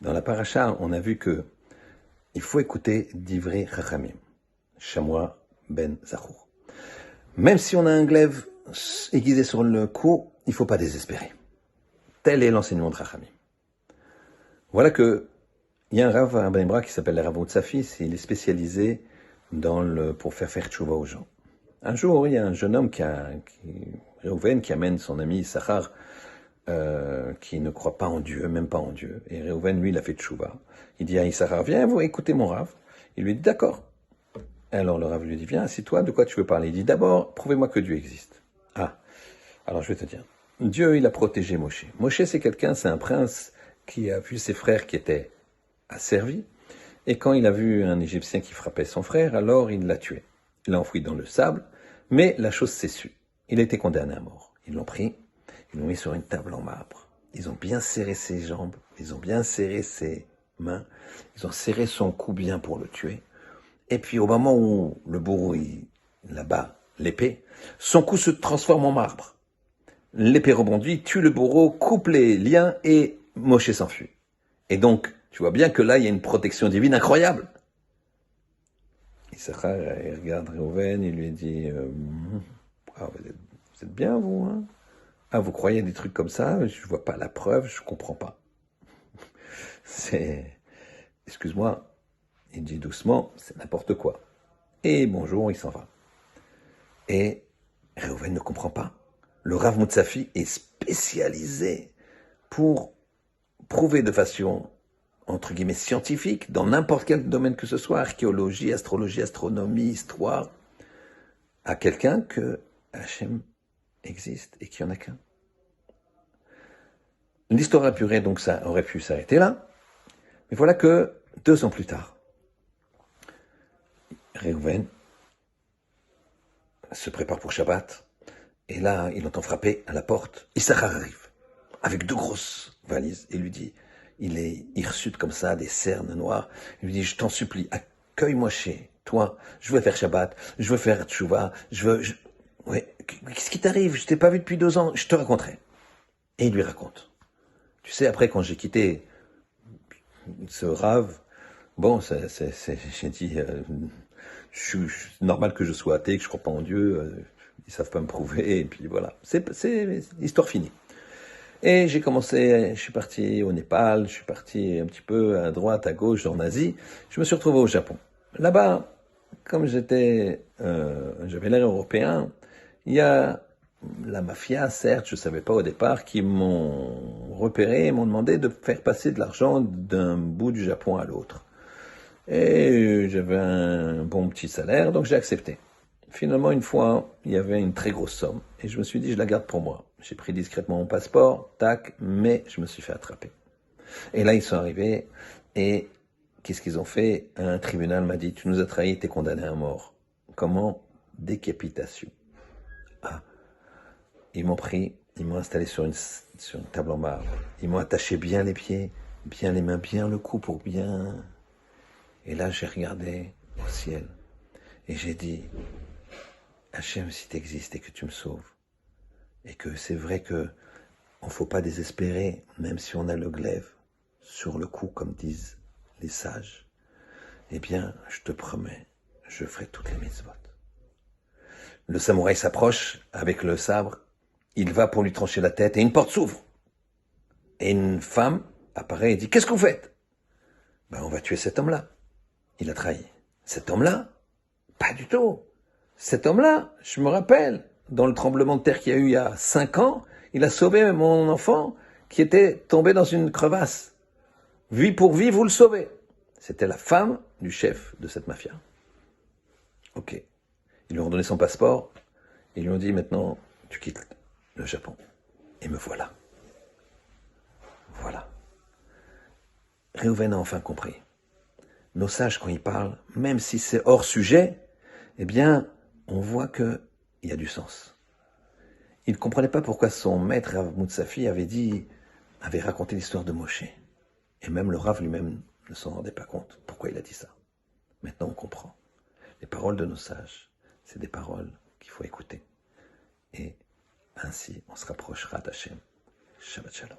Dans la paracha, on a vu que il faut écouter Divrei Chachamim, Shamoua ben Zachour. Même si on a un glaive aiguisé sur le cou, il ne faut pas désespérer. Tel est l'enseignement de Chachamim. Voilà que il y a un Rav à Ben Bra qui s'appelle le Rav Mutsafi, il est spécialisé pour faire tchouva aux gens. Un jour, il y a un jeune homme Réhouven, qui amène son ami Issachar, qui ne croit pas en Dieu, même pas en Dieu. Et Réhouven, lui, il a fait tchouva. Il dit à Issachar, viens, vous écoutez mon Rav. Il lui dit, d'accord. Alors le Rav lui dit, viens, assieds-toi, de quoi tu veux parler? Il dit, d'abord, prouvez-moi que Dieu existe. Ah, alors je vais te dire. Dieu, il a protégé Moshe. Moshe, c'est un prince qui a vu ses frères qui étaient asservis. Et quand il a vu un Égyptien qui frappait son frère, alors il l'a tué. Il l'a enfoui dans le sable, mais la chose s'est sue. Il a été condamné à mort. Ils l'ont pris, ils l'ont mis sur une table en marbre. Ils ont bien serré ses jambes, ils ont bien serré ses mains, ils ont serré son cou bien pour le tuer. Et puis au moment où le bourreau, il abat l'épée, son cou se transforme en marbre. L'épée rebondit, tue le bourreau, coupe les liens et Moshe s'enfuit. Et donc, tu vois bien que là, il y a une protection divine incroyable. Issachar, il regarde Réhouven, il lui dit, vous êtes bien, vous, hein? Ah, vous croyez des trucs comme ça? Je vois pas la preuve, je comprends pas. Excuse-moi, il dit doucement, c'est n'importe quoi. Et bonjour, il s'en va. Et Réhouven ne comprend pas. Le Rav Mutsafi est spécialisé pour prouver de façon, entre guillemets, scientifique, dans n'importe quel domaine que ce soit, archéologie, astrologie, astronomie, histoire, à quelqu'un que Hachem existe et qu'il n'y en a qu'un. L'histoire apurée, donc ça aurait pu s'arrêter là, mais voilà que 2 ans plus tard, Réhouven se prépare pour Shabbat, et là, il entend frapper à la porte. Issachar arrive, avec 2 grosses valises, et lui dit, il est hirsute comme ça, des cernes noires, il lui dit, je t'en supplie, accueille-moi chez toi, je veux faire Shabbat, je veux faire Tchouva, ouais, qu'est-ce qui t'arrive? Je t'ai pas vu depuis 2 ans, je te raconterai. Et il lui raconte. Tu sais, après, quand j'ai quitté ce Rav, bon, j'ai dit, c'est normal que je sois athée, que je crois pas en Dieu, ils savent pas me prouver, et puis voilà, c'est histoire finie. Et je suis parti au Népal, je suis parti un petit peu à droite, à gauche, en Asie, je me suis retrouvé au Japon. Là-bas, comme j'avais l'air européen, il y a la mafia, certes, je ne savais pas au départ, qui m'ont repéré et m'ont demandé de faire passer de l'argent d'un bout du Japon à l'autre. Et j'avais un bon petit salaire, donc j'ai accepté. Finalement, une fois, il y avait une très grosse somme, et je me suis dit, je la garde pour moi. J'ai pris discrètement mon passeport, tac, mais je me suis fait attraper. Et là, ils sont arrivés, et qu'est-ce qu'ils ont fait? Un tribunal m'a dit, tu nous as trahi, t'es condamné à mort. Comment? Décapitation. Ah. Ils m'ont pris, ils m'ont installé sur une table en marbre. Ils m'ont attaché bien les pieds, bien les mains, bien le cou pour bien... Et là, j'ai regardé au ciel, et j'ai dit, Hachem, si tu existes et que tu me sauves, et que c'est vrai que on ne faut pas désespérer, même si on a le glaive sur le cou, comme disent les sages, eh bien, je te promets, je ferai toutes les mitzvot. Le samouraï s'approche avec le sabre, il va pour lui trancher la tête, et une porte s'ouvre. Et une femme apparaît et dit, qu'est-ce que vous faites? Ben, on va tuer cet homme-là. Il a trahi. Cet homme-là? Pas du tout. Cet homme-là, je me rappelle, dans le tremblement de terre qu'il y a eu il y a 5 ans, il a sauvé mon enfant qui était tombé dans une crevasse. Vie pour vie, vous le sauvez. C'était la femme du chef de cette mafia. Ok. Ils lui ont donné son passeport. Ils lui ont dit, maintenant, tu quittes le Japon. Et me voilà. Voilà. Réhouven a enfin compris. Nos sages, quand ils parlent, même si c'est hors sujet, eh bien, on voit qu'il y a du sens. Il ne comprenait pas pourquoi son maître, Rav Mutsafi, avait raconté l'histoire de Moshe. Et même le Rav lui-même ne s'en rendait pas compte pourquoi il a dit ça. Maintenant, on comprend. Les paroles de nos sages, c'est des paroles qu'il faut écouter. Et ainsi, on se rapprochera d'Hachem. Shabbat Shalom.